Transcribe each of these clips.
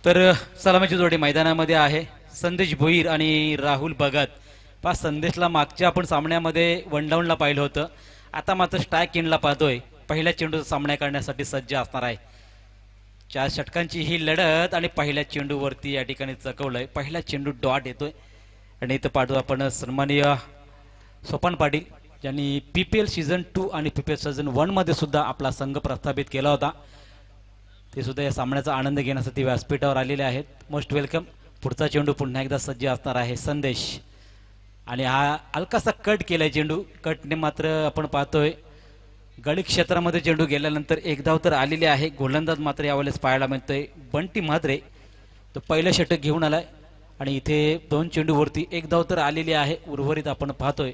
तर सलामीची जोडी मैदानामध्ये आहे. संदेश भोईर आणि राहुल भगत. पाच संदेशला मागच्या आपण सामन्यामध्ये वनडाऊनला पाहिलं होतं. आता मात्र स्ट्राईक इनला पाहतोय. पहिल्या चेंडूचा सामना करण्यासाठी सज्ज असणार आहे. 4 षटकांची ही लढत आणि पहिल्या चेंडूवरती या ठिकाणी चकवलंय. पहिला चेंडू डॉट येतोय आणि इथं पाहतो आपण सन्माननीय सोपान पाटील ज्यांनी PPL सीझन 2 आणि PPL सीझन 1 मध्ये सुद्धा आपला संघ प्रस्थापित केला होता. ते सुद्धा या सामन्याचा आनंद घेण्यासाठी व्यासपीठावर आलेले आहेत. Most welcome. पुढचा चेंडू पुन्हा एकदा सज्ज असणार आहे संदेश आणि हा हलकासा कट केलाय चेंडू. कटने मात्र आपण पाहतोय गडी क्षेत्रामध्ये चेंडू गेल्यानंतर एक धाव तर आलेली आहे. गोलंदाज मात्र यावेळेस पाहायला मिळतोय बंटी म्हात्रे. तो पहिलं षटक घेऊन आलाय आणि इथे 2 चेंडूवरती एक धाव तर आलेली आहे. उर्वरित आपण पाहतोय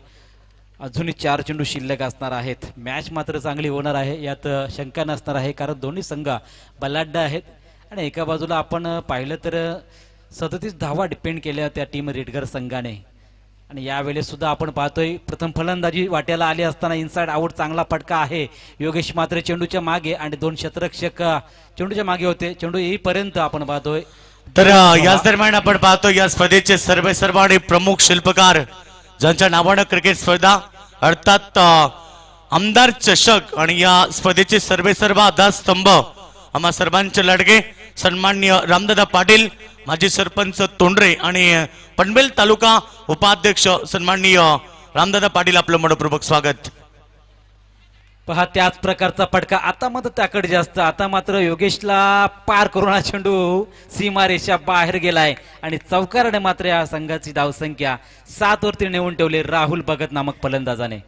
अजूनही 4 चेंडू शिल्लक असणार आहेत. मॅच मात्र चांगली होणार आहे यात शंका नसणार आहे, कारण दोन्ही संघ बलाढ्य आहेत आणि एका बाजूला आपण पाहिलं तर 37 धावा डिपेंड केल्या त्या टीम रेडगर संघाने. आणि यावेळेस सुद्धा आपण पाहतोय प्रथम फलंदाजी वाट्याला आली असताना इनसाइड आउट चांगला फटका आहे. योगेश मात्र चेंडूच्या मागे आणि 2 क्षेत्ररक्षक चेंडूच्या मागे होते. चेंडू येईपर्यंत आपण पाहतोय. तर याच दरम्यान आपण पाहतो या स्पर्धेचे सर्व आणि प्रमुख शिल्पकार ज्यांच्या नावानं क्रिकेट स्पर्धा अर्थात आमदार चषक आणि या स्पर्धेचे सर्व आधारस्तंभ आम्हा सर्वांचे लडगे सन्माननीय रामदादा पाटील, माजी सरपंच तोंडरे आणि पनवेल तालुका उपाध्यक्ष सन्माननीय रामदादा पाटील, आपलं मनपूर्वक स्वागत. पहा त्याच प्रकारचा फटका आता मात्र त्याकडे जास्त. आता मात्र योगेशला पार करून हा चेंडू सीमारेषा बाहेर गेलाय आणि चौकाराने मात्र या संघाची धावसंख्या 7 वरती नेऊन ठेवले राहुल भगत नामक फलंदाजाने.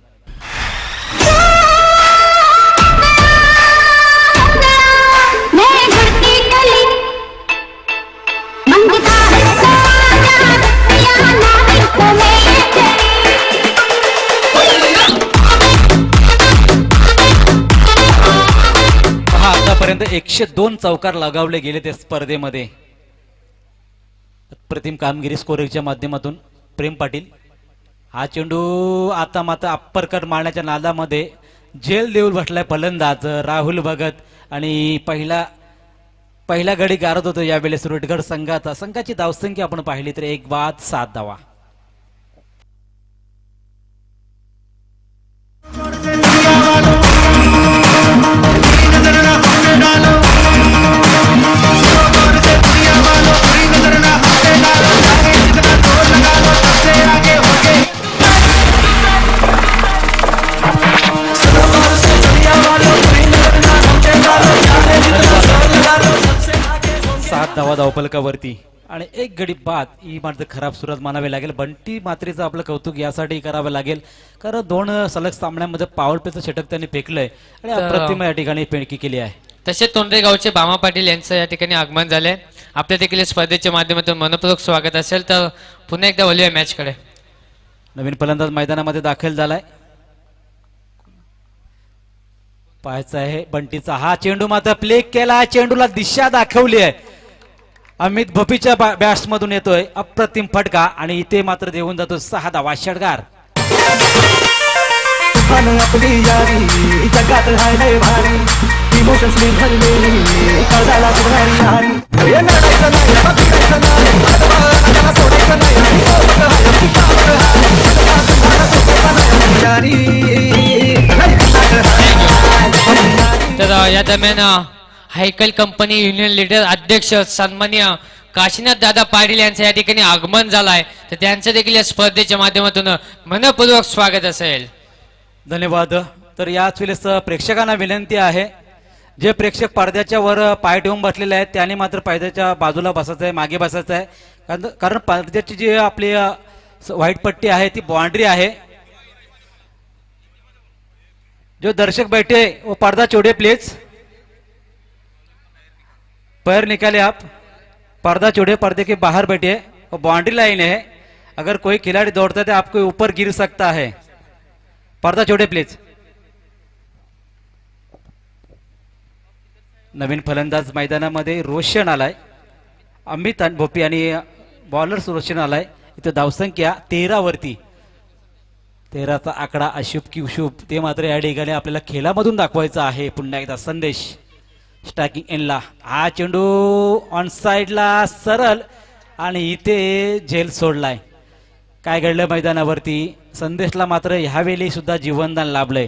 आतापर्यंत 102 चौकार लगावले गेले ते स्पर्धेमध्ये. अप्रतिम कामगिरी स्कोरिंगच्या माध्यमातून प्रेम पाटील. हा चेंडू आता मात्र अप्पर कट मारण्याच्या नादामध्ये जेल देऊन बसलाय फलंदाज राहुल भगत आणि पहिला गडी गारत होतो यावेळेस रेडगड संघाची धावसंख्या आपण पाहिली तर 1 बाद 7 धावा. धावा धावफलकावरती आणि 1 गडी बाद. ही मात्र खराब सुरुवात मानावी लागेल. बंटी मात्रेचं आपलं कौतुक यासाठी करावं लागेल, कारण 2 सलग सामन्यामध्ये पॉवर प्लेचं षटक त्यांनी फेकलंय आणि अप्रतिम या ठिकाणी पेंडकी केली आहे. तसे तोंडरे गावचे बामा पाटील यांचं या ठिकाणी आगमन झाले. आपल्या देखील स्पर्धेच्या माध्यमातून मनपूर्वक स्वागत असेल. तर पुन्हा एकदा वळूया मॅच कडे. नवीन फलंदाज मैदानामध्ये दाखल झालाय. पाहायचं आहे बंटीचा हा चेंडू मात्र प्ले केला. चेंडूला दिशा दाखवली आहे. अमित भोपीच्या बॅट्स मधून येतोय अप्रतिम फटका आणि इथे मात्र देऊन जातो 6 धावा. षटकार आपली यारी जगात राहिले भारी इमोशन्स मी भरले कळायला गुन्हारी हारी हे लढायचं नाही बघायचं नाही आता सोडायचं नाही तर या दरम्यान हायकल कंपनी युनियन लीडर अध्यक्ष सन्माननीय काशीनाथ दादा पाटील यांचं या ठिकाणी आगमन झालंय. तर त्यांचं देखील या स्पर्धेच्या माध्यमातून मनपूर्वक स्वागत असेल. धन्यवाद. तर याच वेळेस प्रेक्षकांना विनंती आहे, जे प्रेक्षक पडद्याच्या वर पाय ठेवून बसलेले आहेत त्यांनी मात्र पडद्याच्या बाजूला बसायचं आहे, मागे बसायचं आहे, कारण पडद्याची जी आपली व्हाईट पट्टी आहे ती बाउंड्री आहे. जो दर्शक बैठे वो पर्दा छोड़े प्लीज. पैर निकाले आप, पर्दा छोड़े, पर्दे के बाहर बैठिए. वो बाउंड्री लाइन है, अगर कोई खिलाड़ी दौड़ता है तो आपको ऊपर गिर सकता है. पर्दा छोड़े प्लीज. नवीन फलंदाज मैदानामध्ये रोशन आलाय. अमित भोपी आणि बॉलर्स रोशन आलाय. इथं धावसंख्या 13 वरती. 13चा आकडा अशुभ की शुभ ते मात्र या ठिकाणी आपल्याला खेळामधून दाखवायचा आहे. पुन्हा एकदा संदेश स्ट्रायकिंग एंडला हा चेंडू ऑन साइडला सरळ आणि इथे झेल सोडलाय. काय घडलं मैदानावरती? संदेशला मात्र ह्यावेळी सुद्धा जीवनदान लाभलंय.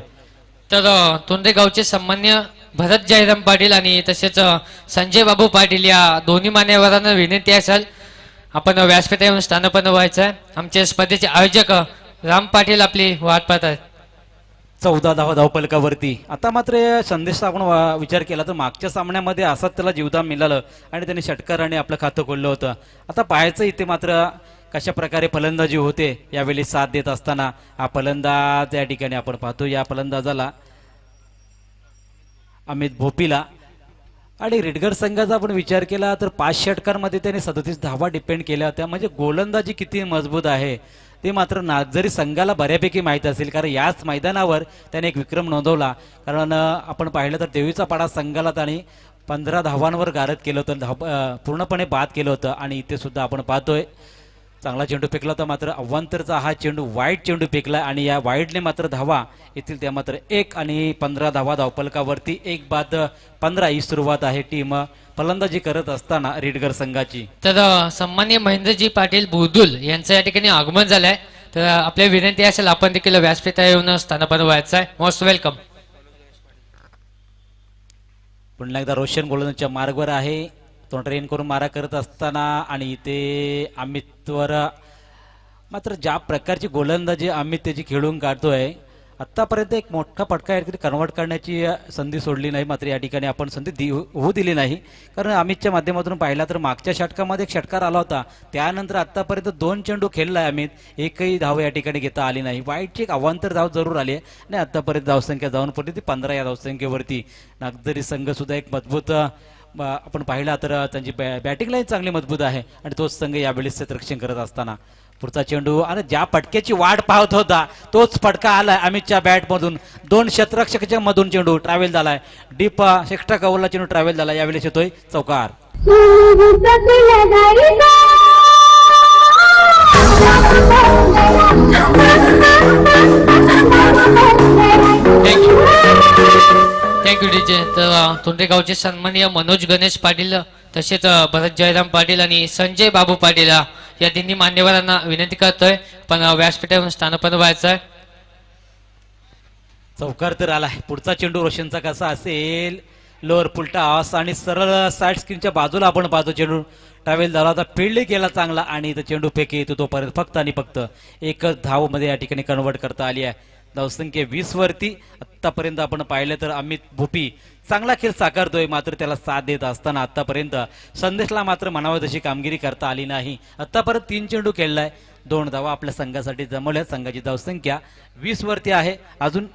तर तोंडे गावचे सन्मान्य भरत जयराम पाटील आणि तसेच संजय बाबू पाटील या दोन्ही मान्यवरांना विनंती असेल आपण व्यासपीठावर येऊन स्थानपन्न व्हायचं आहे. आमच्या स्पर्धेचे आयोजक राम पाटील आपली वाट पाहत आहेत. 14 धावा धावपलकावरती. आता मात्र संदेशचा आपण विचार केला तर मागच्या सामन्यामध्ये असंच त्याला जीवदान मिळालं आणि त्याने षटकाराने आपलं खातं खोललं होतं. आता पाहायचं इथे मात्र कशा प्रकारे फलंदाजी होते यावेळी साथ देत असताना. हा फलंदाज या ठिकाणी आपण पाहतो, या फलंदाजाला अमित भोपीला. आणि रेडगर संघाचा आपण विचार केला तर 5 षटकांमध्ये त्याने 37 धावा डिपेंड केल्या होत्या. म्हणजे गोलंदाजी किती मजबूत आहे ते मात्र नागझरी संघाला बऱ्यापैकी माहीत असेल, कारण याच मैदानावर त्याने एक विक्रम नोंदवला. कारण आपण पाहिलं तर देवीचा पाडा संघाला त्याने 15 धावांवर गारद केलं होतं, पूर्णपणे बाद केलं होतं. आणि इथे सुद्धा आपण पाहतोय चांगला चेंडू फेकला होता, मात्र अव्वांतरचा हा चेंडू वाईट चेंडू फेकला आणि या वाईटने मात्र धावा येथील त्या मात्र 1 आणि 15 धावा धावपलकावरती. 1 बाद 15 ही सुरुवात आहे टीम फलंदाजी करत असताना रेडगर संघाची. तर सन्मान्य महेंद्रजी पाटील बुदुल यांचं या ठिकाणी आगमन झालंय. तर आपल्या विनंती असेल आपण देखील व्यासपीठावर येऊन स्थानपन्न व्हायचं आहे. Most welcome. पुन्हा एकदा रोशन गोलंदाजीच्या मार्गवर आहे, तो ट्रेन करून मारा करत असताना. आणि इथे अमितवर मात्र ज्या प्रकारची गोलंदाजी अमित त्याची खेळून काढतोय, आत्तापर्यंत एक मोठा फटका कन्वर्ट करण्याची संधी सोडली नाही, मात्र या ठिकाणी आपण संधी होऊ दिली नाही. कारण अमितच्या माध्यमातून पाहिला तर मागच्या षटकामध्ये एक षटकार आला होता, त्यानंतर आत्तापर्यंत 2 चेंडू खेळलाय अमित, एकही धाव या ठिकाणी घेता आली नाही. वाईटची एक अवांतर धाव जरूर आली आहे आणि आत्तापर्यंत धावसंख्या जाऊन पडली ती 15 या धावसंख्येवरती. नागझरी संघ सुद्धा एक मजबूत आपण पाहिला तर त्यांची बॅटिंग लाईन चांगली मजबूत आहे आणि तोच संघ यावेळेस रक्षण करत असताना. पुढचा चेंडू आणि ज्या फटक्याची वाट पाहत होता तोच फटका आलाय अमितच्या बॅट मधून. 2 क्षेत्ररक्षकाच्या मधून चेंडू ट्रॅव्हल झालाय, डीप 6 कव्हरला चेंडू ट्रॅव्हल झाला. यावेळेस येतोय चौकार. Thank you DJ. तर तोंडेगावचे सन्माननीय मनोज गणेश पाटील तसेच भरत जयराम पाटील आणि संजय बाबू पाटील या तिन्ही मान्यवरांना विनंती करतोय पण व्यासपीठावरून स्थानपन्न व्हायचं आहे. चौकार तर आलाय. पुढचा चेंडू रोशनचा कसा असेल? लोअर फुलटा ऑस आणि सरळ साईड स्क्रीनच्या बाजूला आपण पाहतो चेंडू ट्रॅव्हल झाला होता, फील्ड केला चांगला आणि इथं चेंडू फेक येतो तोपर्यंत फक्त आणि फक्त एकच धाव मध्ये या ठिकाणी कन्वर्ट करता आली आहे. धावसंख्या 20 वरती. आतापर्यंत आपण पाहिलं तर अमित भोपी चांगला खेळ साकारतोय, मात्र त्याला साथ देत असताना आतापर्यंत संदेशला मात्र म्हणावं तशी कामगिरी करता आली नाही. आतापर्यंत 3 चेंडू खेळलाय, 2 धावा आपल्या संघासाठी जमवल्या. संघाची धावसंख्या 20 वरती आहे. अजून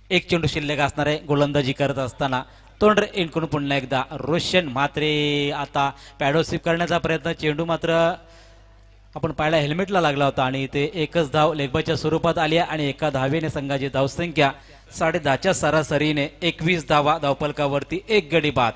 एक चेंडू शिल्लक असणार आहे गोलंदाजी करत असताना. तोंड इनकडून पुन्हा एकदा रोशन मात्रे आता पॅडो स्वीप करण्याचा प्रयत्न, चेंडू मात्र आपण पाहिला हेल्मेटला लागला होता आणि इथे एकच धाव लेगबाच्या स्वरूपात आली आहे आणि एका धावेने संघाची धावसंख्या 10.5च्या सरासरीने 21 धावा धावपलकावरती, 1 गडी बाद.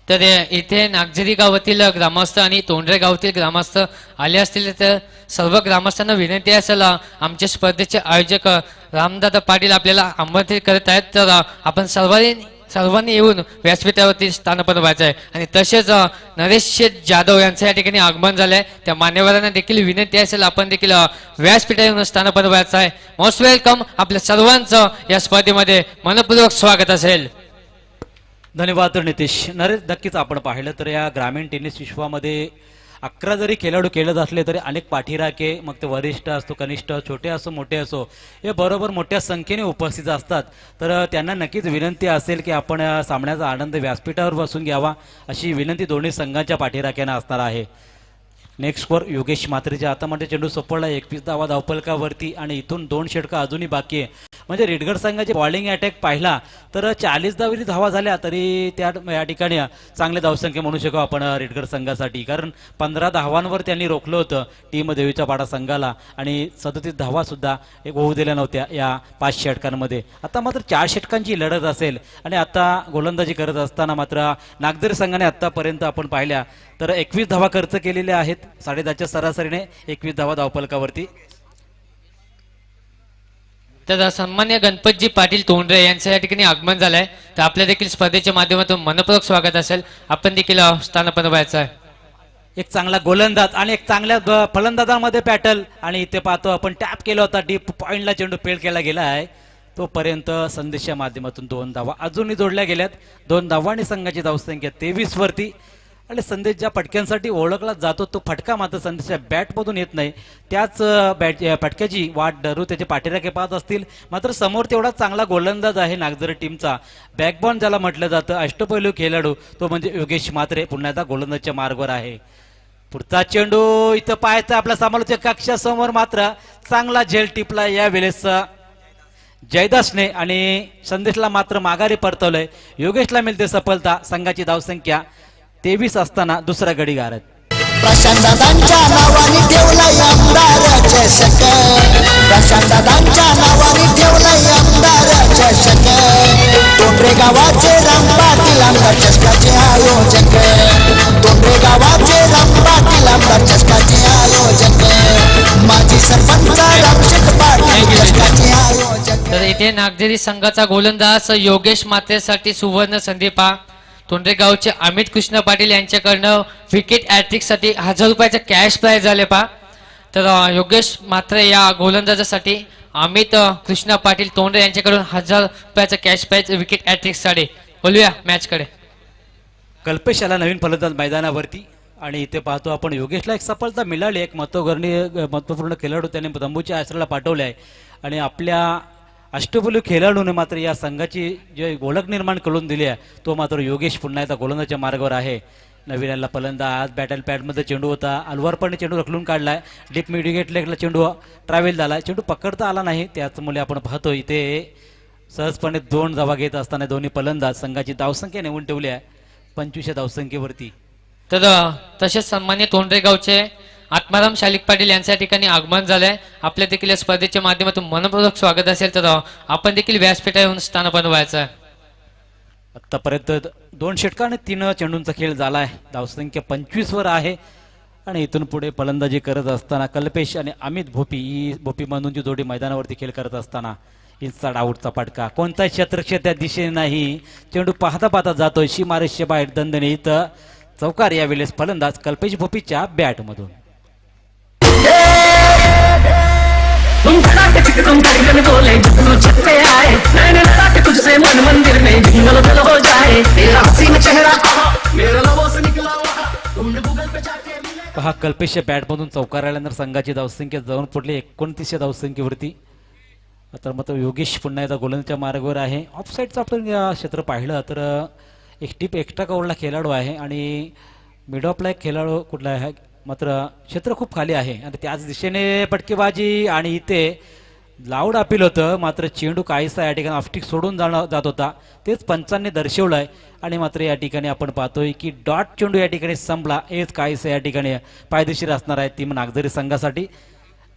तर इथे नागझरी गावातील ग्रामस्थ आणि तोंडरे गावातील ग्रामस्थ आले असतील तर सर्व ग्रामस्थांना विनंती असेल आमच्या स्पर्धेचे आयोजक रामदादा पाटील आपल्याला आमंत्रित करत आहेत, तर आपण सर्वांनी येऊन व्यासपीठावरती स्थानपन्न व्हायचं आहे. आणि तसेच नरेश शेठ जाधव यांचं या ठिकाणी आगमन झालंय, त्या मान्यवरांना देखील विनंती असेल आपण देखील व्यासपीठावर येऊन स्थानपन्न व्हायचं आहे. Most welcome. आपल्या सर्वांचं या स्पर्धेमध्ये मनपूर्वक स्वागत असेल. धन्यवाद नितेश. नरेश, नक्कीच आपण पाहिलं तर या ग्रामीण टेनिस विश्वामध्ये 11 जरी खेळाडू खेळत असले तरी अनेक पाठीराखे, मग ते वरिष्ठ असतो कनिष्ठ, छोटे असो मोठे असो, हे बरोबर मोठ्या संख्येने उपस्थित असतात. तर त्यांना नक्कीच विनंती असेल की आपण सामन्याचा आनंद व्यासपीठावर बसून घ्यावा, अशी विनंती दोन्ही संघांच्या पाठीराख्यांना असणार आहे. नेक्स्ट स्कोर योगेश मात्रेच्या हातामध्ये चेंडू सोपडला, 21 धावा धावपलकावरती आणि इथून 2 षटका अजूनही बाकी आहे. म्हणजे रेडगड संघाचे बॉलिंग अटॅक पाहिला तर 40 धावा झाल्या तरी त्या या ठिकाणी चांगले धावसंख्या म्हणू शकू आपण रेडगड संघासाठी, कारण 15 धावांवर त्यांनी रोखलं होतं टीम देवीचा पाडा संघाला आणि 37 धावा सुद्धा एक होऊ दिल्या नव्हत्या या 5 षटकांमध्ये. आता मात्र 4 षटकांची लढत असेल आणि आता गोलंदाजी करत असताना मात्र नागझरी संघाने आतापर्यंत आपण पाहिल्या तर 21 धावा खर्च केलेल्या आहेत, 10.5च्या सरासरीने 21 धावा धावपलकावरती. तर सन्मान्य गणपतजी पाटील तोंडरे यांचं या ठिकाणी आगमन झालंय. तर आपल्या देखील स्पर्धेच्या माध्यमातून मनपूर्वक स्वागत असेल. आपण देखील स्थानापन्न व्हायचं आहे. एक चांगला गोलंदाज आणि एक चांगल्या फलंदाजांमध्ये पॅटल आणि इथे पाहतो आपण टॅप केला होता, डीप पॉइंटला चेंडू पेल केला गेला आहे. तोपर्यंत संदेशच्या माध्यमातून 2 धावा अजूनही जोडल्या गेल्यात. 2 धावा आणि संघाची धावसंख्या 23 वरती. आणि संदेश ज्या फटक्यांसाठी ओळखला जातो तो फटका मात्र संदेशच्या बॅटमधून येत नाही. त्याच फटक्याची वाट धरू त्याचे पाठीराखे पाहत असतील. मात्र समोर तेवढा चांगला गोलंदाज आहे नागझरी टीमचा, बॅकबॉन ज्याला म्हटलं जातं, अष्टपैलू खेळाडू, तो म्हणजे योगेश म्हात्रे पुन्हा एकदा गोलंदाजच्या मार्गावर आहे. पुढचा चेंडू इथं पाहायचा आपल्या समालोचक कक्षासमोर, मात्र चांगला झेल टिपला यावेळेस जयदासने आणि संदेशला मात्र माघारी परतवलंय. योगेशला मिळते सफलता. संघाची धावसंख्या 23 असताना दुसरा गडी गारत. प्रशांतदादांच्या नावाने ठेवलंय आमदार चषक, प्रशांतदादांच्या नावाने ठेवलंय आमदार चषक, तोंडरे गावाचे राम पाटील आमदार चषकाचे आयोजक, तोंडरे गावाचे राम पाटील आमदार चषकाचे आयोजक, माजी सरपंच रामशेठ पाटील चषकाचे आयोजक. तर इथे नागझरी संघाचा गोलंदाज योगेश म्हात्रेसाठी सुवर्ण संधी पहा. तोंडरे गावचे अमित कृष्ण पाटील यांच्याकडनं विकेट हॅट्रिक साठी 1000 रुपयाचं कॅश प्राइज झाले पहा. तर योगेश म्हात्रे या गोलंदाजासाठी अमित कृष्ण पाटील तोंडरे यांच्याकडून 1000 रुपयाचं कॅश प्राइज विकेट हॅट्रिक साठी. बोलूया मॅच कडे. कल्पेश याला नवीन फलंदाज मैदानावरती आणि इथे पाहतो आपण योगेशला एक सफलता मिळाली. एक महत्वपूर्ण खेळाडू त्याने तंबूच्या आश्रयाला पाठवले आहे आणि आपल्या अष्टपैलू खेळाडूने मात्र या संघाची जे ओळख निर्माण करून दिली आहे तो मात्र योगेश पुन्हा एकदा गोलंदाजच्या मार्गावर आहे. नवीन याला फलंदाज बॅटल पॅडमध्ये चेंडू होता, अलवारपणे चेंडू रखलून काढलाय. डीप मिडविकेट लेगला चेंडू ट्रॅव्हल झाला, चेंडू पकडता आला नाही. त्याचमुळे आपण पाहतो इथे सहजपणे 2 धावा घेत असताना दोन्ही फलंदाज संघाची धावसंख्या नेऊन ठेवली आहे 25 धावसंख्येवरती. तर तसेच सन्मान्य तोंडरे गावचे आत्माराम शालिक पाटील यांच्या ठिकाणी आगमन झालंय. आपल्या देखील या स्पर्धेच्या माध्यमातून मनपूर्वक स्वागत असेल. तर आपण देखील व्यासपीठा येऊन स्थानापन्न व्हायचं आहे. आतापर्यंत 2 षटकार आणि 3 चेंडूंचा खेळ झालाय. धावसंख्या 25 वर आहे आणि इथून पुढे फलंदाजी करत असताना कल्पेश आणि अमित भोपी बंधूंची जोडी मैदानावरती खेळ करत असताना इन्साइड आउटचा फटका. कोणताही क्षेत्रक्षेत्र त्या दिशेने नाही. चेंडू पाहता पाहता जातोय सीमारेषे बाहेर दंडने. इथं चौकार यावेळेस फलंदाज कल्पेश भोपीच्या बॅटमधून. तुम धड़ाके चिकन धड़कन बोले जितनो छत्ते आए नैन लड़ा के तुझसे मन मंदिर में ढींगल दिल हो जाए तेरा हसीन चेहरा मेरे लबों से निकला वहाँ तुमने गूगल पे जाके मिले. पहा कल्पेशच्या बॅटमधून चौकार आल्यानंतर संघाची धावसंख्या जाऊन पडली 29 धावसंख्येवरती. आता मात्र योगेश पुन्हा एकदा गोलंदाजच्या मार्गावर आहे. ऑफसाईडचं आपण क्षेत्र पाहिलं तर एक टीप एक्स्ट्रा कव्हरला खेळाडू आहे आणि मिड ऑफला एक खेळाडू कुठला आहे, मात्र क्षेत्र खूप खाली आहे आणि त्याच दिशेने फटकेबाजी आणि इथे लाऊड अपील होतं. मात्र चेंडू काहीसा या ठिकाणी ऑफस्टिक सोडून जात होता, तेच पंचांनी दर्शवलं आहे आणि मात्र या ठिकाणी आपण पाहतोय की डॉट चेंडू या ठिकाणी संपला. हेच काहीसं या ठिकाणी फायदेशीर असणार आहे ती नागझरी संघासाठी.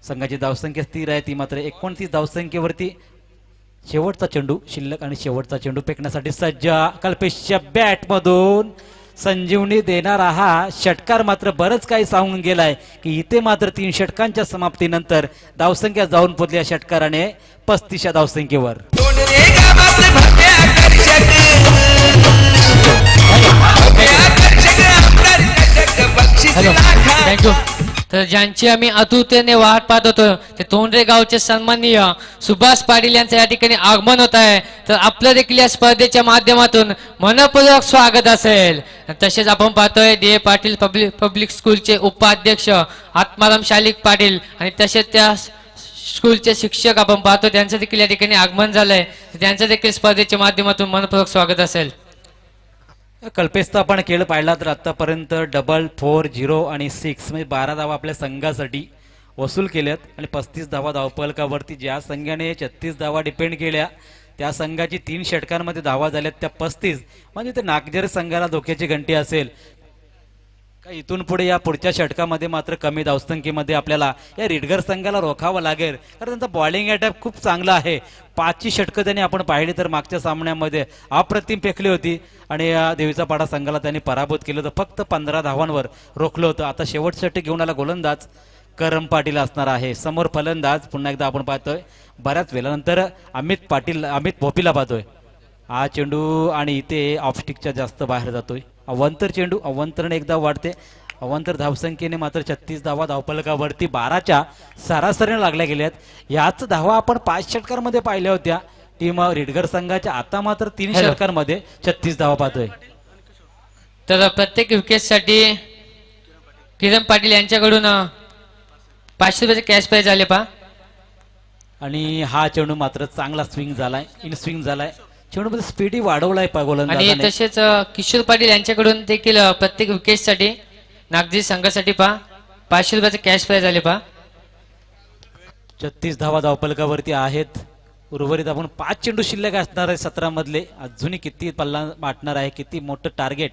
संघाची धावसंख्या स्थिर आहे ती मात्र 29 धावसंख्येवरती. शेवटचा चेंडू शिल्लक आणि शेवटचा चेंडू फेकण्यासाठी सज्ज. कल्पेशच्या बॅटमधून संजीवनी देणारा हा षटकार मात्र बरंच काही सांगून गेलाय की इथे मात्र 3 षटकांच्या समाप्तीनंतर धावसंख्या जाऊन पोहोचली या षटकाराने 35 धावसंख्येवर. Hello thank you. तर ज्यांची आम्ही आतुरतेने वाट पाहत होतो ते तोंडरे गावचे सन्माननीय सुभाष पाटील यांचं या ठिकाणी आगमन होत आहे. तर आपलं देखील या स्पर्धेच्या माध्यमातून मनपूर्वक स्वागत असेल. तसेच आपण पाहतोय डी ए पाटील पब्लिक स्कूलचे उपाध्यक्ष आत्माराम शालिक पाटील आणि तसेच त्या स्कूलचे शिक्षक आपण पाहतो त्यांचं देखील या ठिकाणी आगमन झालंय. त्यांचं देखील स्पर्धेच्या माध्यमातून मनपूर्वक स्वागत असेल. कल्पेशचा आपण खेळ पाहिला तर आतापर्यंत 4, 4, 0 आणि 6 म्हणजे 12 धावा आपल्या संघासाठी वसूल केल्यात आणि 35 धावा धावपलकावरती. ज्या संघाने 36 धावा डिपेंड केल्या त्या संघाची 3 षटकांमध्ये धावा झाल्यात त्या 35, म्हणजे ते नागझरी संघाला धोक्याची घंटी असेल. इथून पुढे या पुढच्या षटकामध्ये मात्र कमी धावसंख्येमध्ये आपल्याला या रिडगर संघाला रोखावं लागेल कारण त्यांचा बॉलिंग अटॅक खूप चांगला आहे. 5ची षटकं त्यांनी आपण पाहिली तर मागच्या सामन्यामध्ये अप्रतिम फेकली होती आणि देवीचा पाडा संघाला त्यांनी पराभूत केलं तर फक्त 15 धावांवर रोखलं होतं. आता शेवटचं षटक घेऊन आला गोलंदाज करम पाटील असणार आहे. समोर फलंदाज पुन्हा एकदा आपण पाहतोय बऱ्याच वेळानंतर अमित भोपीला पाहतोय. हा चेंडू आणि इथे ऑफस्टिकच्या जास्त बाहेर जातोय. अवंतर चेंडू, अवंतरने एकदा वाढते. अवंतर धावसंख्येने मात्र 36 धावा धावफलकावरती 12च्या सरासरीने लागल्या गेल्यात. याच धावा आपण 5 षटकांमध्ये पाहिल्या होत्या टीम रेडगर संघाच्या. आता मात्र 3 Hello. षटकांमध्ये 36 धावा पाहतोय. तर प्रत्येक विकेटसाठी किरण पाटील यांच्याकडून 500 रुपयाचे कॅश प्राइज आले पहा. आणि हा चेंडू मात्र चांगला स्विंग झालाय, इन स्विंग झालाय. चेंडू मध्ये स्पीडही वाढवलाय आणि गोलंदाजाने. तसेच किशोर पाटील यांच्याकडून देखील प्रत्येक विकेटसाठी नागजी संघासाठी पहा 500 रुपयाचे कॅश प्राइज आले पहा. 36 धावा धावफलकावरती आहेत. उर्वरित आपण 5 चेंडू शिल्लक असणार आहे 17 मधले. अजूनही किती पल्ला माटणार आहे, किती मोठं टार्गेट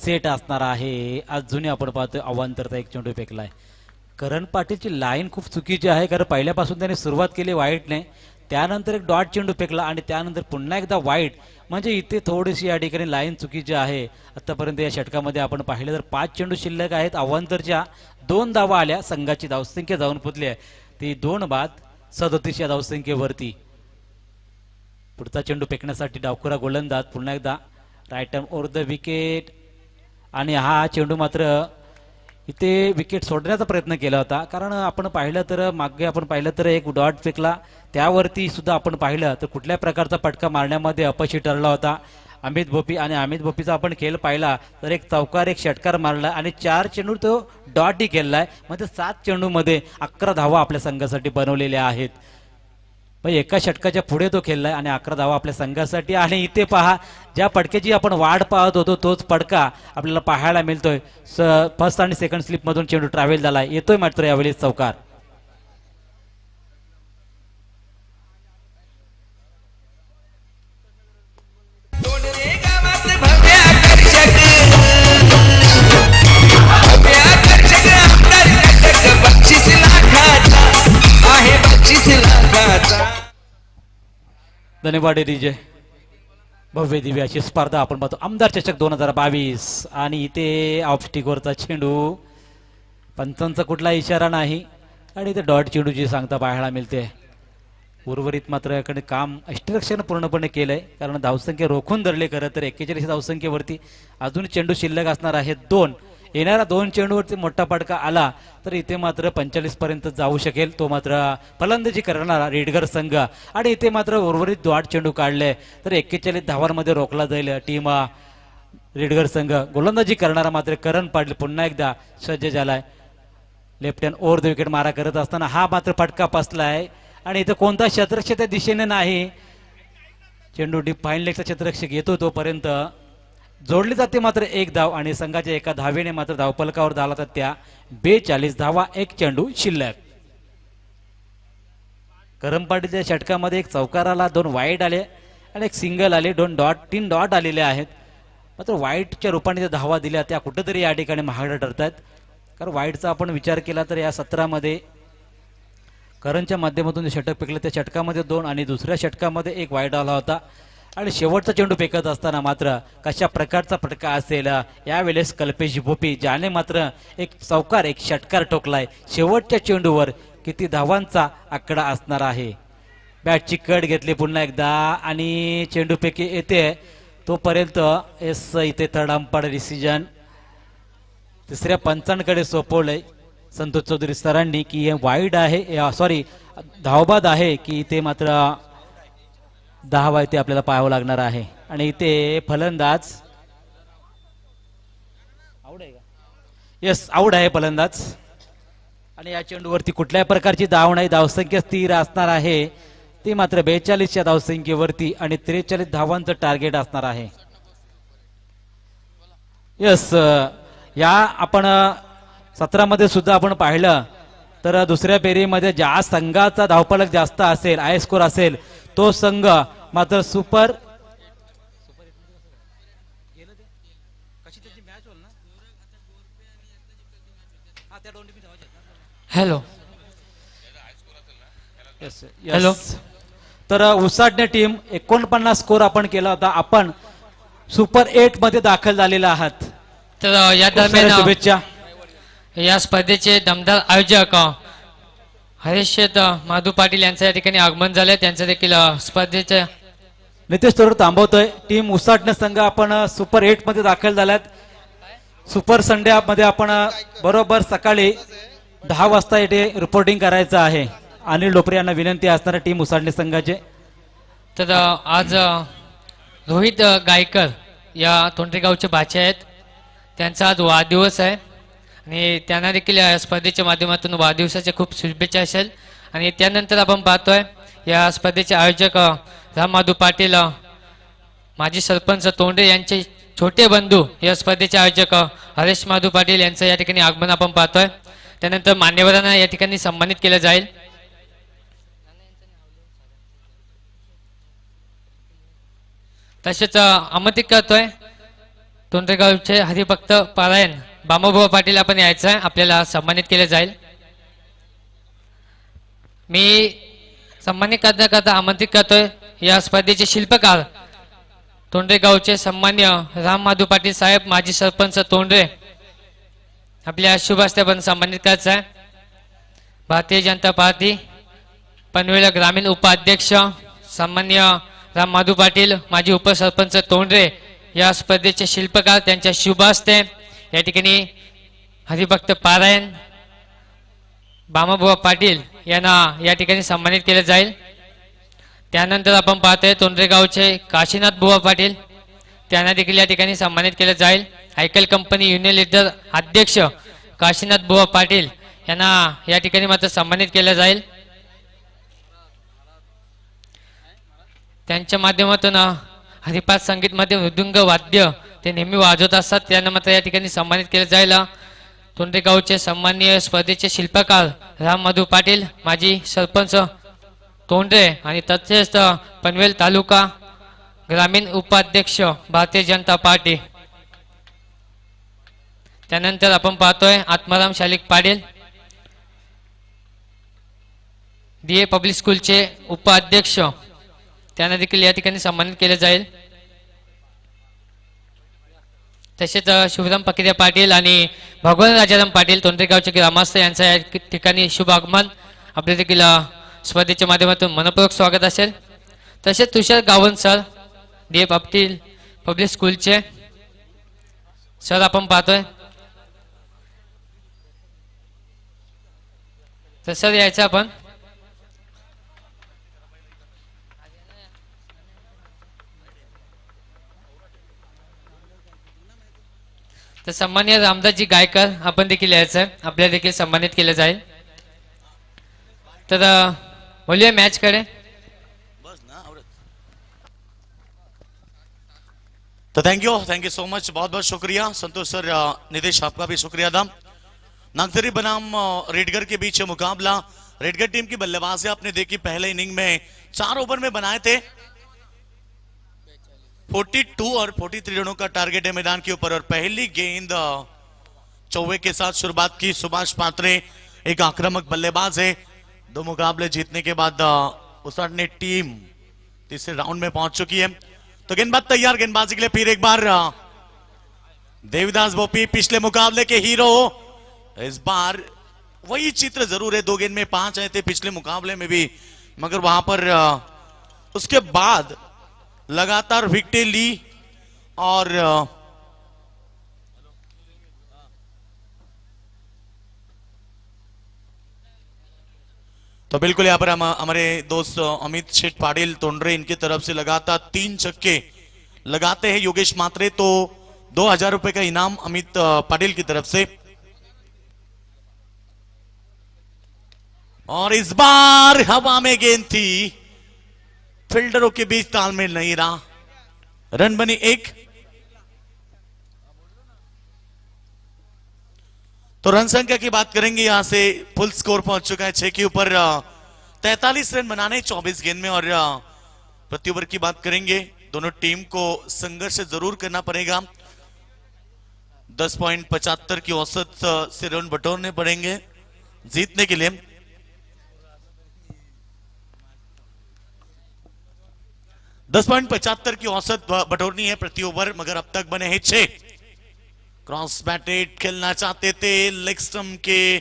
सेट असणार आहे. अजूनही आपण पाहतोय अवांतरचा एक चेंडू फेकलाय. करण पाटीलची लाईन खूप चुकीची आहे, कारण पहिल्यापासून त्याने सुरुवात केली वाईटने, त्यानंतर एक डॉट चेंडू फेकला आणि त्यानंतर पुन्हा एकदा वाईट. म्हणजे इथे थोडीशी या ठिकाणी लाईन चुकीची आहे. आतापर्यंत या षटकामध्ये आपण पाहिलं तर 5 चेंडू शिल्लक आहेत. अवांतरच्या 2 धावा आल्या. संघाची धावसंख्या जाऊन पोचली आहे ती 2 बाद 37 या धावसंख्येवरती. पुढचा चेंडू फेकण्यासाठी डावखुरा गोलंदाज पुन्हा एकदा right arm over the wicket. आणि हा चेंडू मात्र इथे विकेट सोडण्याचा प्रयत्न केला होता, कारण आपण पाहिलं तर मागे आपण पाहिलं तर एक डॉट फेकला, त्यावरती सुद्धा आपण पाहिलं तर कुठल्या प्रकारचा फटका मारण्यामध्ये अपयशी ठरला होता अमित भोपी. आणि अमित भोपीचा आपण खेळ पाहिला तर एक चौकार एक षटकार मारला आणि 4 चेंडू तो डॉटही केलाय. म्हणजे 7 चेंडूमध्ये 11 धावा आपल्या संघासाठी बनवलेल्या आहेत. म्हणजे एका षटकाच्या पुढे तो खेळलाय आणि 11 धावा आपल्या संघासाठी. आणि इथे पहा, ज्या पडक्याची आपण वाट पाहत होतो तोच पडका आपल्याला पाहायला मिळतोय. फर्स्ट आणि सेकंड स्लिप मधून चेंडू ट्रॅव्हल झालाय, येतोय मात्र यावेळी चौकार. धन्यवाद डीजे. भव्य दिव्य अशी स्पर्धा आपण पाहतो. आमदार चषक 2022 आणि इथे ऑफस्टिकवरचा चेंडू, पंचांचा कुठला इशारा नाही आणि इथे डॉट चेंडूची सांगता पाहायला मिळते. उर्वरित मात्र याकडे काम अष्टरक्षण पूर्णपणे केलंय, कारण धावसंख्या रोखून धरले. खरं तर 41 धावसंख्येवरती अजून चेंडू शिल्लक असणार आहेत 2. येणाऱ्या 2 चेंडूवरती मोठा फटका आला तर इथे मात्र 45 पर्यंत जाऊ शकेल. तो मात्र फलंदाजी करणारा रेडगर संघ. आणि इथे मात्र उर्वरित 8 चेंडू काढले तर 41 धावांमध्ये रोखला जाईल टीम रेडगर संघ. गोलंदाजी करणारा मात्र करण पाटील पुन्हा एकदा सज्ज झालाय. Left hand over the wicket मारा करत असताना हा मात्र फटका बसलाय आणि इथे कोणता क्षेत्ररक्षक त्या दिशेने नाही. चेंडू डीप फाईन लेगचा क्षेत्ररक्षक येतो तोपर्यंत जोडली जाते मात्र 1 धाव आणि संघाच्या एका धावेने मात्र धावफलकावर झाला तर त्या 42 धावा 1 चेंडू शिल्लक. करम पाटीलच्या षटकामध्ये एक चौकार आला, 2 वाईट आले आणि एक सिंगल आले, 3 डॉट आलेले आहेत. मात्र वाईटच्या रूपाने ज्या धावा दिल्या त्या कुठेतरी या ठिकाणी महागड्या ठरतात. कारण वाईटचा आपण विचार केला तर या 17 मध्ये करणच्या माध्यमातून षटक फेकलं, त्या षटकामध्ये 2 आणि दुसऱ्या षटकामध्ये 1 वाईट आला होता. आणि शेवटचा चेंडू फेकत असताना मात्र कशा प्रकारचा फटका असेल यावेळेस कल्पेश भोपी, ज्याने मात्र एक चौकार एक षटकार ठोकलाय. शेवटच्या चेंडूवर किती धावांचा आकडा असणार आहे. बॅटची कट घेतली पुन्हा एकदा आणि चेंडू फेकी येते तोपर्यंत इथे थर्ड अंपायर डिसिजन तिसऱ्या पंचांकडे सोपवलंय संतोष चौधरी सरांनी की हे वाईड आहे, सॉरी धावबाद आहे की ते मात्र 10 इथे आपल्याला पाहावं लागणार आहे. आणि इथे फलंदाज आऊट आहे का? येस, आऊट आहे फलंदाज. आणि या चेंडूवरती कुठल्याही प्रकारची धाव नाही, धावसंख्या स्थिर असणार आहे ती मात्र 42 या धावसंख्येवरती आणि 43 धावांचं टार्गेट असणार आहे. येस, या आपण 17 मध्ये सुद्धा आपण पाहिलं तर दुसऱ्या फेरीमध्ये ज्या संघाचा धावफलक जास्त असेल, हाय स्कोर असेल, तो संघ मात्र सुपर हॅलो हॅलो. तर उसाटणे टीम 49 स्कोर आपण केला होता. आपण सुपर 8 मध्ये दाखल झालेला आहात. तर या खूप साऱ्या दरम्यान शुभेच्छा. या स्पर्धेचे दमदार आयोजक हरीश माधू पाटील यांचं या ठिकाणी आगमन झालंय. त्यांचं देखील स्पर्धेचे नितेश थोडं थांबवतोय. टीम उसाटणे संघ आपण सुपर 8 मध्ये दाखल झाल्यात. सुपर संडे मध्ये आपण बरोबर सकाळी 10 वाजता इथे रिपोर्टिंग करायचं आहे. अनिल डोपरे यांना विनंती असणार टीम उसाटणे संघाचे. तर आज रोहित गायकर या तोंडरे गावचे बाचे आहेत. त्यांचा आज वाढदिवस आहे आणि त्यांना देखील या स्पर्धेच्या माध्यमातून वाढदिवसाच्या खूप शुभेच्छा असेल. आणि त्यानंतर आपण पाहतोय या स्पर्धेचे आयोजक राम माधू पाटील माजी सरपंच तोंडरे यांचे छोटे बंधू या स्पर्धेचे आयोजक हरीश माधू पाटील यांचं या ठिकाणी आगमन आपण पाहतोय. त्यानंतर मान्यवरांना या ठिकाणी सन्मानित केलं जाईल. तसेच आमंत्रित करतोय तोंडरेगावचे हरिभक्त पारायण बामाभाऊ पाटील आपण यायचं आहे. आपल्याला सन्मानित केलं जाईल. मी सन्मानित करता आमंत्रित करतोय या स्पर्धेचे शिल्पकार तोंडरेगावचे सन्मान्य राम माधू पाटील साहेब माजी सरपंच तोंडरे आपल्या शुभ हस्ते पण सन्मानित करायचं आहे. भारतीय जनता पार्टी पनवेल ग्रामीण उपाध्यक्ष सन्मान्य राम माधू पाटील माजी उपसरपंच तोंडरे या स्पर्धेचे शिल्पकार त्यांच्या शुभ हस्ते या ठिकाणी हरिभक्त पारायण बामाबुवा पाटील यांना या ठिकाणी सन्मानित केलं जाईल. त्यानंतर आपण पाहतोय तोंडरेगावचे काशीनाथ बुवा पाटील त्यांना देखील या ठिकाणी सन्मानित केलं जाईल. हायकल कंपनी युनियन लीडर अध्यक्ष काशीनाथ बुवा पाटील यांना या ठिकाणी मात्र सन्मानित केलं जाईल. त्यांच्या माध्यमातून हरिपाठ संगीतमध्ये मृदुंग वाद्य ते नेहमी वाजवत असतात. त्यांना मात्र या ठिकाणी सन्मानित केलं जाईल. तोंडरेगावचे सन्माननीय स्पर्धेचे शिल्पकार राम माधू पाटील माजी सरपंच तोंडरे आणि तसेच पनवेल तालुका ग्रामीण उपाध्यक्ष भारतीय जनता पार्टी. त्यानंतर आपण पाहतोय आत्माराम शालिक पाटील DA पब्लिक स्कूलचे उपाध्यक्ष त्यांना देखील या ठिकाणी सन्मानित केले जाईल. तसेच शिवराम पकिरे पाटील आणि भगवान राजाराम पाटील तोंडरेगावचे ग्रामस्थ यांचं या ठिकाणी शुभ आगमन आपल्या देखील स्पर्धेच्या माध्यमातून मनपूर्वक स्वागत असेल. तसेच तुषार Gawan sir DA Patil public स्कूलचे सर आपण पाहतोय. तर सर यायचं आपण तर सन्मान्य रामदासजी गायकर आपण देखील यायचं आहे. आपल्याला देखील सन्मानित केलं जाईल. तर बोलूया मॅच कडे. तो थैंक यू सो मच, बहुत बहुत शुक्रिया संतोष सर, निदेश आपका भी शुक्रिया था. नागजरी बनाम रेडगर के बीच मुकाबला. रेडगर टीम की बल्लेबाजी आपने देखी पहले इनिंग में 4 ओवर में बनाए थे 42 और 43 रनों का टारगेट है मैदान के ऊपर. और पहली गेंद चौवे के साथ शुरुआत की सुभाष पात्रे, एक आक्रामक बल्लेबाज है. 2 मुकाबले जीतने के बाद उसाटने टीम तीसरे राउंड में पहुंच चुकी है. तो गेंदबाज तैयार गेंदबाजी के लिए. फिर एक बार देवदास बोपी पिछले मुकाबले के हीरो. इस बार वही चित्र जरूर है, 2 गेंद में 5 आए थे पिछले मुकाबले में भी, मगर वहां पर उसके बाद लगातार विकेटें ली. और तो बिल्कुल यहाँ पर हम हमारे दोस्त अमित शेठ पाटिल तोंडरे इनकी तरफ से लगातार 3 छक्के लगाते हैं योगेश मात्रे. तो 2000 रुपए का इनाम अमित पाटिल की तरफ से. और इस बार हवा में गेंद थी, फील्डरों के बीच तालमेल नहीं रहा. रन बनी 1. तो रन संख्या की बात करेंगे. यहां से फुल स्कोर पहुंच चुका है 6 के ऊपर. 43 रन बनाने 24 गेंद में. और प्रति ओवर की बात करेंगे, दोनों टीम को संघर्ष जरूर करना पड़ेगा. 10.75 की औसत से रन बटोरने पड़ेंगे जीतने के लिए. 10.75 की औसत बटोरनी है प्रति ओवर, मगर अब तक बने हैं 6. क्रॉस बैटेड खेलना चाहते थे, लेग स्टंप के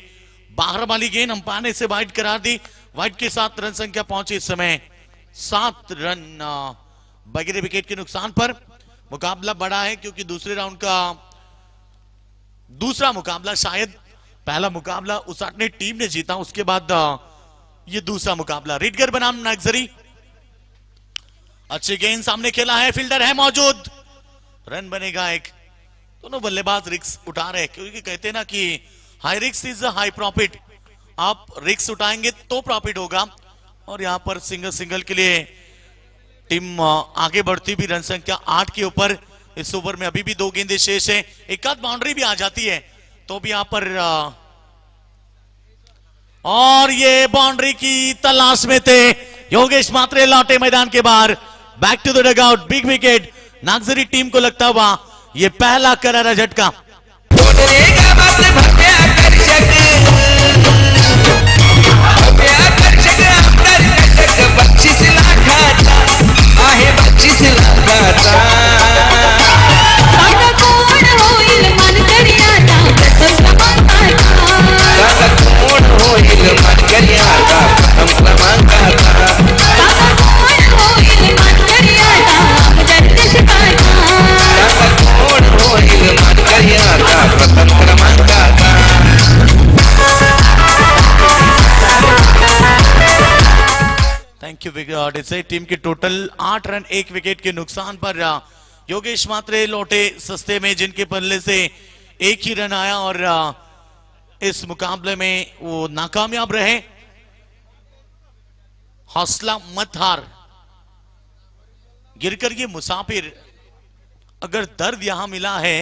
बाहर वाली गेंद अंपायर ने इसे वाइड करार दी। वाइड के साथ रन संख्या पहुंची इस समय 7 रन बगैर विकेट के नुकसान पर। मुकाबला बड़ा है क्योंकि दूसरे राउंड का दूसरा मुकाबला, शायद पहला मुकाबला उस अपने टीम ने जीता, उसके बाद ये दूसरा मुकाबला। रिडगर बनाम नक्सरी, अच्छी गेंद सामने खेला है, फील्डर है मौजूद, रन बनेगा एक। दोनों बल्लेबाज रिस्क उठा रहे हैं क्योंकि कहते हैं ना कि हाई रिस्क इज हाई प्रॉफिट। आप रिस्क उठाएंगे तो प्रॉफिट होगा। और यहां पर सिंगल सिंगल के लिए टीम आगे बढ़ती भी, रन संख्या 8 के ऊपर। इस ओवर में अभी भी 2 गेंदें शेष है, एक आध बाउंड्री भी आ जाती है तो भी यहां पर और ये बाउंड्री की तलाश में थे। योगेश मात्रे लौटे मैदान के बाहर, back to the dugout, big wicket. Nagjari team को लगता हुआ ये पहला करारा झटका। थैंक यू डिसाई टीम के टोटल 8 रन 1 विकेट के नुकसान पर योगेश मात्रे लौटे सस्ते में, जिनके पल्ले से 1 ही रन आया और इस मुकाबले में वो नाकामयाब रहे। हौसला मत हार, गिरकर ये मुसाफिर, अगर दर्द यहां मिला है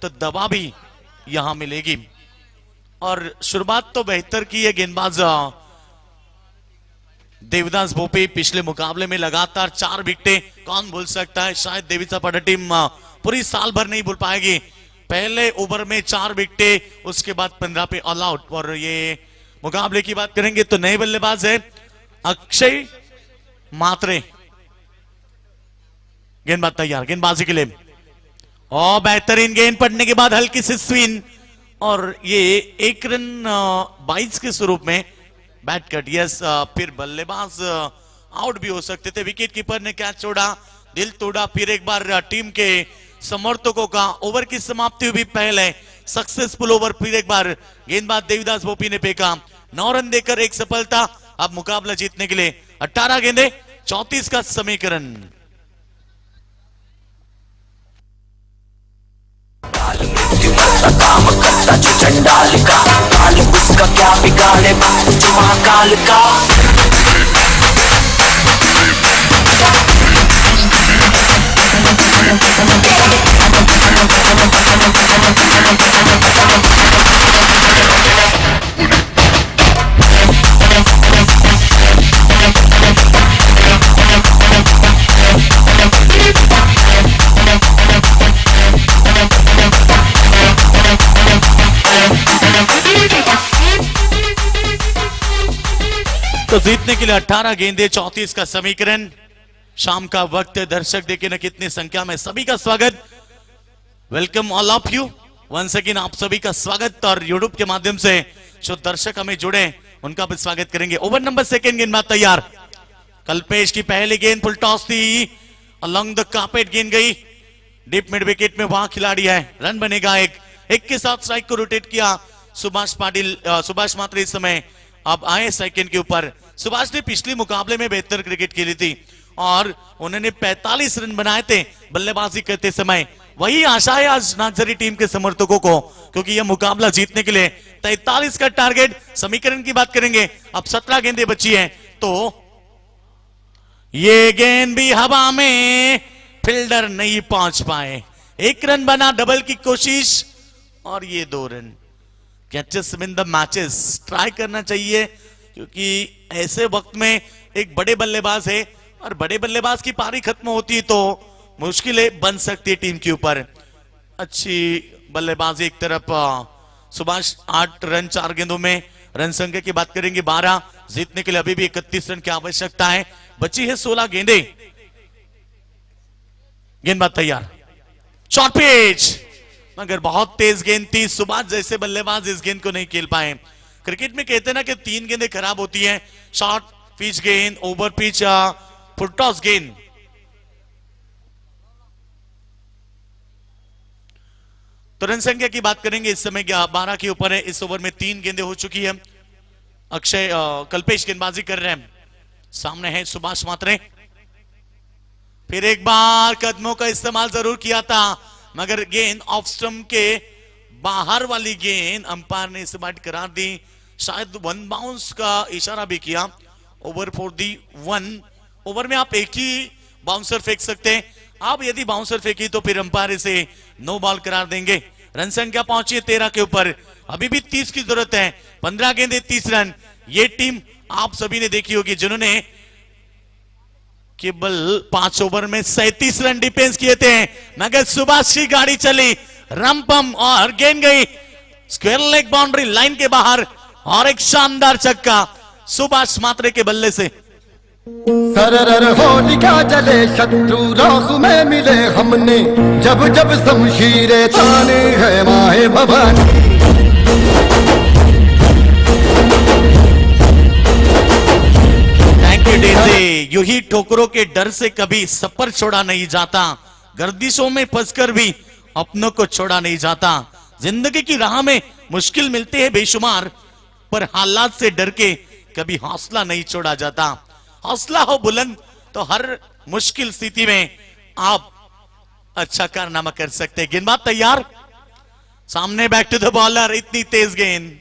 तो दवा भी यहां मिलेगी। और शुरुआत तो बेहतर की है गेंदबाज देवदास भोपे, पिछले मुकाबले में लगातार 4 विकेटें, कौन भूल सकता है। शायद देवीचा पाटा टीम पूरी साल भर नहीं भूल पाएगी। पहले ओवर में 4 विकेटें, उसके बाद 15 पे ऑल आउट। और ये मुकाबले की बात करेंगे तो नए बल्लेबाज है अक्षय मात्रे। गेंदबाज तैयार, गेंदबाजी के लिए और बेहतरीन गेंद पड़ने के बाद हल्की सी स्विंग और ये 1 रन 22 के स्वरूप में बैट कट। यस, फिर बल्लेबाज आउट भी हो सकते थे। विकेट कीपर ने कैच छोड़ा, दिल तोड़ा। फिर एक बार टीम के समर्थकों का ओवर की समाप्ति हुई पहले सक्सेसफुल ओवर। फिर एक बार गेंदबाज देवदास भोपी ने फेंका, 9 रन देकर एक सफलता। अब मुकाबला जीतने के लिए 18 गेंदे 34 का समीकरण। काम करता जो चंडाल का, काल उसका क्या बिगाड़े जो महाकाल का। तो जीतने के लिए 18 गेंदे 34 का समीकरण। शाम का वक्त है, दर्शक देखे न कितनी संख्या में, सभी का स्वागत। Welcome all of you once again, आप सभी का स्वागत। और यूट्यूब के माध्यम से जो दर्शक हमें जुड़े उनका भी स्वागत करेंगे। ओवर नंबर 2 गेंदबाज तैयार। कल्पेश की पहली गेंद फुल टॉस थी, अलोंग द कार्पेट गेंद गई डीप मिड विकेट में, वहां खिलाड़ी है, रन बनेगा एक के साथ स्ट्राइक को रोटेट किया सुभाष मात्रे इस समय अब आए सेकंड के ऊपर। सुभाष ने पिछले मुकाबले में बेहतर क्रिकेट खेली थी और उन्होंने 45 रन बनाए थे बल्लेबाजी करते समय। वही आशा है आज नागजरी टीम के समर्थकों को, क्योंकि यह मुकाबला जीतने के लिए 43 का टारगेट। समीकरण की बात करेंगे, अब 17 गेंदें बची हैं तो ये गेंद भी हवा में, फील्डर नहीं पहुंच पाए। 1 रन बना, डबल की कोशिश और ये 2 run. Catches win the matches, try करना चाहिए क्योंकि ऐसे वक्त में एक बड़े बल्लेबाज है और बड़े बल्लेबाज की पारी खत्म होती है तो मुश्किलें बन सकती है टीम के ऊपर। अच्छी बल्लेबाजी एक तरफ, सुभाष 8 रन 4 गेंदों में। रन संख्या की बात करेंगे 12, जीतने के लिए अभी भी 31 रन की आवश्यकता है, बची है 16 गेंदें। गेंदबाज तैयार, शॉर्ट पिच मगर बहुत तेज गेंद थी, सुभाष जैसे बल्लेबाज इस गेंद को नहीं खेल पाए। क्रिकेट में कहते हैं ना कि 3 गेंदें खराब होती हैं, शॉर्ट पिच गेंद, ओवर पिच या फुल टॉस गेंद। तो रन संख्या की बात करेंगे, इस समय 12 के ऊपर है। इस ओवर में 3 गेंदें हो चुकी है। अक्षय कल्पेश गेंदबाजी कर रहे हैं, सामने है सुभाष मात्रे। फिर एक बार कदमों का इस्तेमाल जरूर किया था, मगर गेंद ऑफ स्टंप के बाहर वाली गेंद अंपायर ने इसे बाइट करार दी। शायद 1 बाउंस का इशारा भी किया। ओवर फॉर दी 1 ओवर में आप एक ही बाउंसर फेंक सकते हैं। आप यदि बाउंसर फेंकी तो फिर अंपायर इसे नो बॉल करार देंगे। रन संख्या पहुंची है 13 के ऊपर। अभी भी 30 की जरूरत है। 15 गेंदे 30 रन। ये टीम आप सभी ने देखी होगी जिन्होंने केवल 5 ओवर में 37 रन डिफेंस किए थे, मगर सुभाष की गाड़ी चली रंपम और गेंद गई स्क्वायर लेग बाउंड्री लाइन के बाहर और एक शानदार छक्का सुभाष मात्रे के बल्ले से। सरर होलिका जले शत्रु राह में मिले हमने, जब जब शमशीरें ताने है माहे भवानी। Thank you Daisy. यू ही ठोकरों के डर से कभी सफर छोड़ा नहीं जाता, गर्दिशों में फंसकर भी अपनों को छोड़ा नहीं जाता। जिंदगी की राह में मुश्किल मिलते हैं बेशुमार, पर हालात से डर के कभी हौसला नहीं छोड़ा जाता। हौसला हो बुलंद तो हर मुश्किल स्थिति में आप अच्छा कारनामा कर सकते हैं। गेंदबाज तैयार, सामने बैक टू द बॉलर। इतनी तेज गेंद,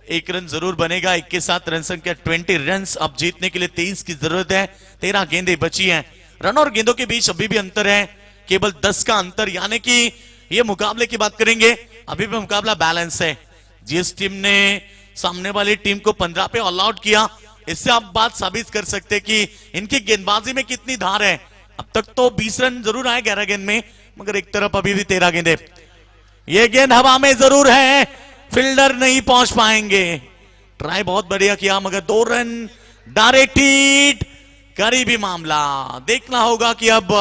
1 रन जरूर बनेगा। 21 रन संख्या 20 रन। अब जीतने के लिए 23 की जरूरत है। 13 गेंदें बची हैं। रन और गेंदों के बीच अभी भी अंतर है, केवल 10 का अंतर, यानी कि ये मुकाबले की बात करेंगे अभी भी मुकाबला बैलेंस है। जिस टीम ने सामने वाली टीम को 15 पे ऑल आउट किया, इससे आप बात साबित कर सकते हैं कि इनकी गेंदबाजी में कितनी धार है। अब तक तो 20 रन जरूर आए 11 गेंद में, मगर एक तरफ अभी भी 13 गेंदें। ये गेंद हवा में जरूर है, फील्डर नहीं पहुंच पाएंगे। ट्राई बहुत बढ़िया किया, मगर 2 रन डायरेक्ट हिट। करीबी मामला, देखना होगा कि अब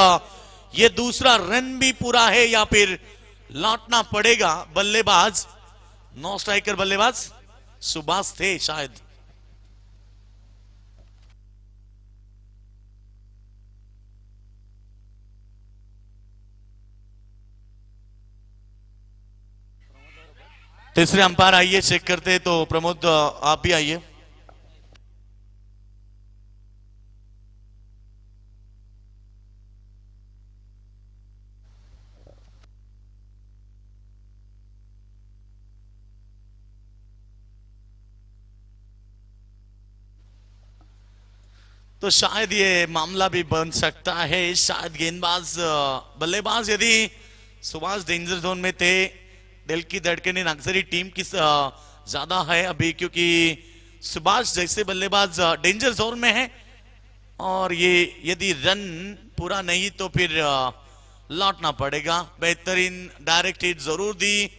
ये दूसरा रन भी पूरा है या फिर लौटना पड़ेगा। बल्लेबाज नो स्ट्राइकर बल्लेबाज सुभाष थे शायद। तीसरे अंपायर आइए, चेक करते हैं। तो प्रमोद आप भी आइए। तो शायद ये मामला भी बन सकता है। शायद गेंदबाज बल्लेबाज यदि सुभाष डेंजर जोन में थे, दिल की धड़कनें नक्सली टीम की ज्यादा है अभी, क्योंकि सुभाष जैसे बल्लेबाज डेंजर जोन में है। और ये यदि रन पूरा नहीं तो फिर लौटना पड़ेगा। बेहतरीन डायरेक्ट हिट जरूर दी,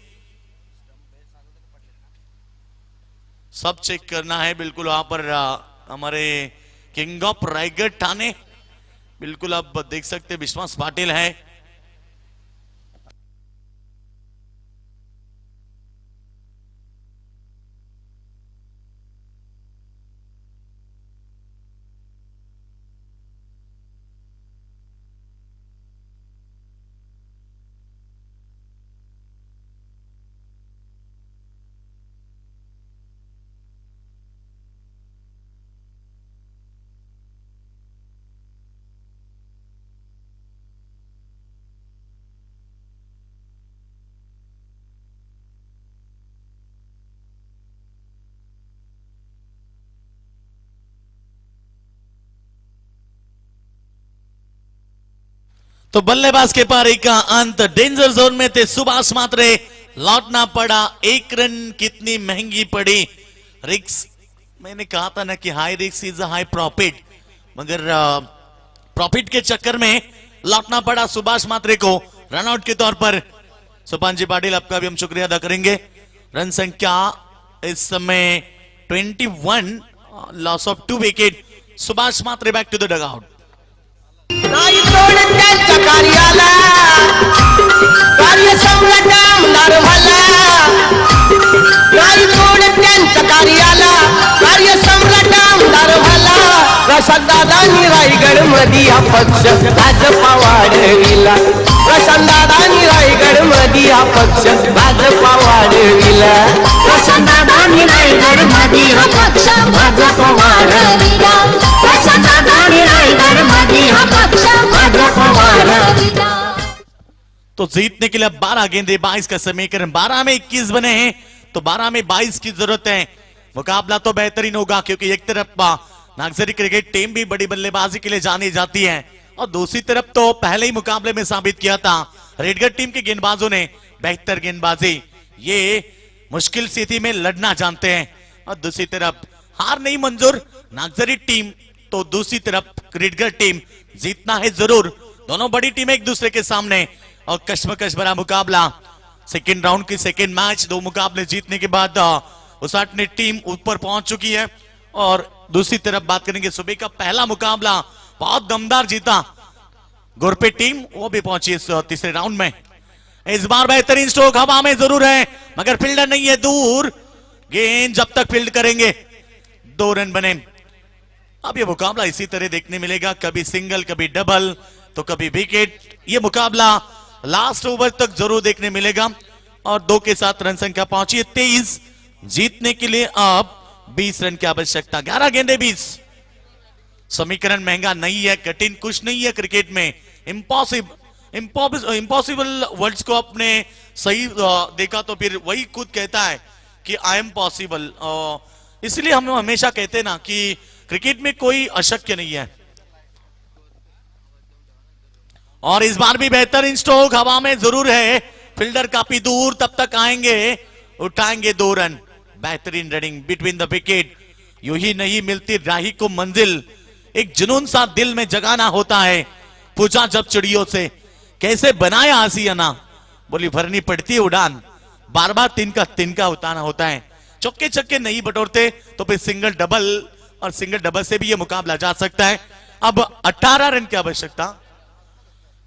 सब चेक करना है बिल्कुल। वहां पर हमारे किंग ऑफ रायगढ़ ठाणे बिल्कुल आप देख सकते विश्वास पाटिल है। तो बल्लेबाज के पारी का अंत, डेंजर जोन में थे सुभाष मात्रे, लौटना पड़ा। 1 रन कितनी महंगी पड़ी। रिक्स, मैंने कहा था ना कि हाई रिक्स इज अ हाई प्रॉफिट, मगर प्रॉफिट के चक्कर में लौटना पड़ा सुभाष मात्रे को रनआउट के तौर पर। सुपांजी पाटिल आपका भी हम शुक्रिया अदा करेंगे। रन संख्या इस समय 21, loss of 2 wicket. Subhash Matre back to the dugout. नाही तोड त्यांच्या कार्याला मधी हा पक्ष भाजपा वाढविला. प्रशांतदादांनी रायगड मधी हा पक्ष भाजपा वाढविला. प्रशांतदादांनी रायगड मधी हा पक्ष भाजप वाढविला. प्रशांतदादांनी रायगड मधी हा पक्ष भाजप वाढविला. तो जीतने के लिए 12 गेंदे 22 का समीकरण, 12 में 21 बने हैं तो 12 में 22 की जरूरत है. मुकाबला तो बेहतरीन होगा क्योंकि एक तरफ नागजरी क्रिकेट टीम भी बड़ी बल्लेबाजी के लिए जानी जाती है और दूसरी तरफ तो पहले ही मुकाबले में साबित किया था रेडगढ़ टीम के गेंदबाजों ने बेहतर गेंदबाजी, ये मुश्किल स्थिति में लड़ना जानते हैं. और दूसरी तरफ हार नहीं मंजूर नागजरी टीम, तो दूसरी तरफ रेडगढ़ टीम जीतना है जरूर. दोनों बड़ी टीम एक दूसरे के सामने और कश्मकश भरा मुकाबला. सेकेंड राउंड की सेकेंड मैच, 2 मुकाबले जीतने के बाद उसाटने टीम ऊपर पहुंच चुकी है. और दूसरी तरफ बात करेंगे सुबह का पहला मुकाबला बहुत दमदार जीता गोरपे टीम, वो भी पहुंची इस तीसरे राउंड में. इस बार बेहतरीन स्ट्रोक हवा में जरूर है मगर फील्डर नहीं है दूर. गेंद जब तक फील्ड करेंगे 2 रन बने. अब ये मुकाबला इसी तरह देखने मिलेगा, कभी सिंगल कभी डबल तो कभी विकेट. ये मुकाबला लास्ट ओवर तक जरूर देखने मिलेगा और 2 के साथ रन संख्या पहुंची है 23. जीतने के लिए अब 20 रन की आवश्यकता. 11 गेंदे 20. समीकरण महंगा नहीं है, कठिन कुछ नहीं है क्रिकेट में. इम्पॉसिबल वर्ड्स को आपने सही देखा तो फिर वही खुद कहता है कि आई एम पॉसिबल. इसलिए हम हमेशा कहते हैं ना कि क्रिकेट में कोई अशक्य नहीं है. और इस बार भी बेहतरीन स्ट्रोक हवा में जरूर है, फील्डर काफी दूर, तब तक आएंगे उठाएंगे 2 रन. बेहतरीन रनिंग बिटवीन द विकेट. यूं ही नहीं मिलती राही को मंजिल, एक जुनून सा दिल में जगाना होता है. पूछा जब चिड़ियों से कैसे बनाया आसियाना, बोली भरनी पड़ती है उड़ान, बार बार तिनका उतारना होता है. चौके छक्के नहीं बटोरते तो फिर सिंगल डबल, और सिंगल डबल से भी यह मुकाबला जा सकता है. अब 18 रन की आवश्यकता.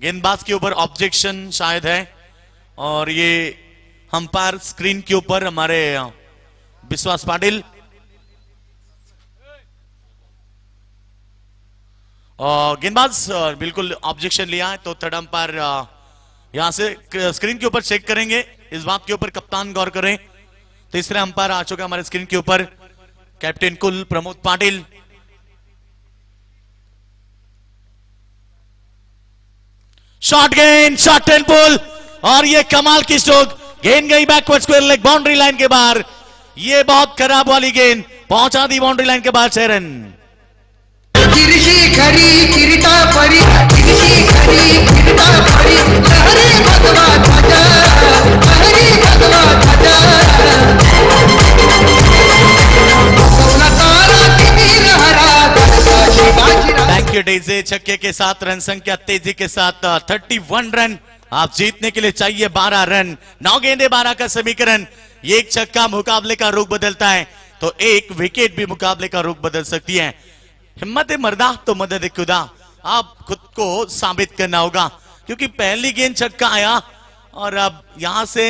गेंदबाज के ऊपर ऑब्जेक्शन शायद है और ये अंपायर स्क्रीन के ऊपर हमारे विश्वास पाटिल और गेंदबाज बिल्कुल ऑब्जेक्शन लिया है. तो थर्ड अंपायर यहां से स्क्रीन के ऊपर चेक करेंगे, इस बात के ऊपर कप्तान गौर करें. तीसरे अंपायर आ चुका हमारे स्क्रीन के ऊपर कैप्टन कुल प्रमोद पाटिल. शॉर्ट गेंद, शॉर्ट एंड पुल और ये कमाल की स्ट्रोक. गेंद गई backward square leg boundary line के बाहर. ये बहुत खराब वाली गेंद पहुंचा दी बाउंड्री लाइन के बाहर 6 रन. किरशी खरी किरीटा परी, किरशी खरी किरीटा परी, हरी भगवा ध्वजा, हरी भगवा ध्वजा. सोना तारा तीर हरा शिवाजी. Thank you डेजे. छक्के के साथ रन संख्या तेजी के साथ 31 रन. आप जीतने के लिए चाहिए 12 रन. 9 गेंदे 12 का समीकरण. एक छक्का मुकाबले का रुख बदलता है तो एक विकेट भी मुकाबले का रुख बदल सकती है. हिम्मत मर्दा तो मदद खुदा. आप खुद को साबित करना होगा क्योंकि पहली गेंद छक्का आया और अब यहां से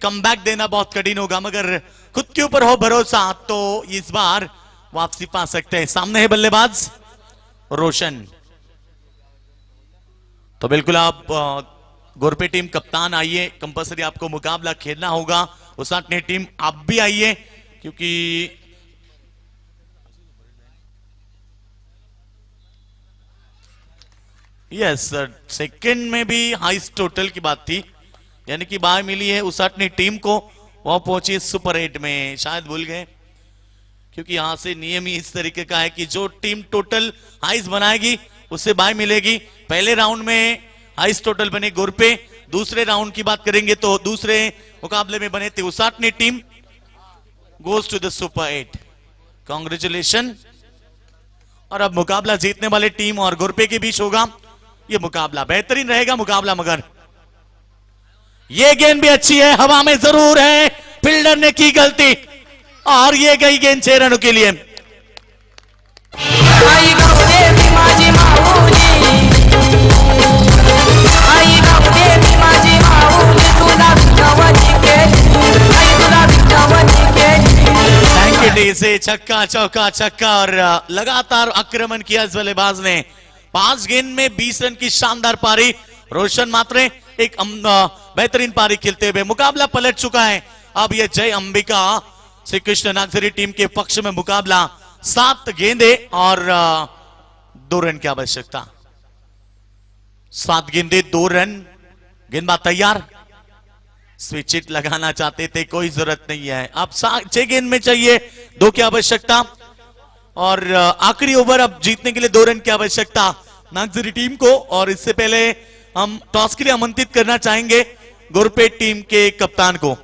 कमबैक देना बहुत कठिन होगा, मगर खुद के ऊपर हो भरोसा तो इस बार वापसी पा सकते हैं. सामने है बल्लेबाज रोशन. तो बिल्कुल आप गोरपे टीम कप्तान आइए, कंपल्सरी आपको मुकाबला खेलना होगा. उसाटने टीम आप भी आइए क्योंकि यस सेकंड में भी हाईएस्ट टोटल की बात थी, यानी कि बाय मिली है उसाटने टीम को. वह पहुंची सुपर 8 में, शायद भूल गए क्योंकि यहां से नियम ही इस तरीके का है कि जो टीम टोटल हाईएस्ट बनाएगी उससे बाय मिलेगी. पहले राउंड में हाईएस्ट टोटल बने गोरपे. दूसरे राउंड की बात करेंगे तो दूसरे मुकाबले में बने थे उसाटने team. Goes to the super 8. Congratulation. और अब मुकाबला जीतने वाले टीम और गोरपे के बीच होगा. ये मुकाबला बेहतरीन रहेगा मुकाबला, मगर ये गेंद भी अच्छी है, हवा में जरूर है, फील्डर ने की गलती और ये गई गेंद 6 रनों के लिए. आई गाव देवी माझी माऊली, आई गाव देवी माझी माऊली, तुला विठावणी केली, आई तुला विठावणी केली. थैंक यू डी से छक्का चौका छक्का और लगातार आक्रमण किया इस बल्लेबाज ने. 5 गेंद में 20 रन की शानदार पारी। रोशन मात्रे एक बेहतरीन पारी खेलते हुए मुकाबला पलट चुका है। अब यह जय अंबिका श्री कृष्ण नागझरी टीम के पक्ष में मुकाबला। 7 गेंदे और 2 रन की आवश्यकता। 7 गेंदे 2 रन। गेंदबाज तैयार, स्विच हिट लगाना चाहते थे, कोई जरूरत नहीं है। अब 6 गेंद में चाहिए 2 की आवश्यकता और आखिरी ओवर अब जीतने के लिए 2 रन की आवश्यकता नागझरी टीम को। और इससे पहले हम टॉस के लिए आमंत्रित करना चाहेंगे गोरपेट टीम के कप्तान को।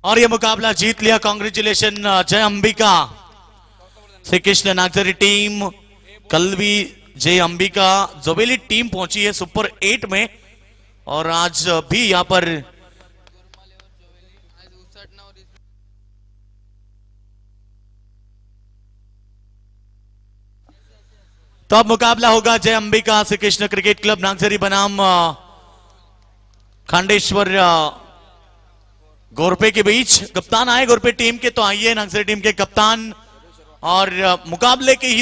और यह मुकाबला जीत लिया। कांग्रेचुलेशन जय अंबिका श्री कृष्ण नागझरी टीम। कल भी जय अंबिका जोबेली टीम पहुंची है सुपर 8 में और आज भी यहां पर तो अब मुकाबला होगा जय अंबिका श्री कृष्ण क्रिकेट क्लब नागझरी बनाम खांडेश्वर गोरपे के बीच। कप्तान आए गोरपे टीम के, तो आइए नागझरी टीम के कप्तान और मुकाबले के ही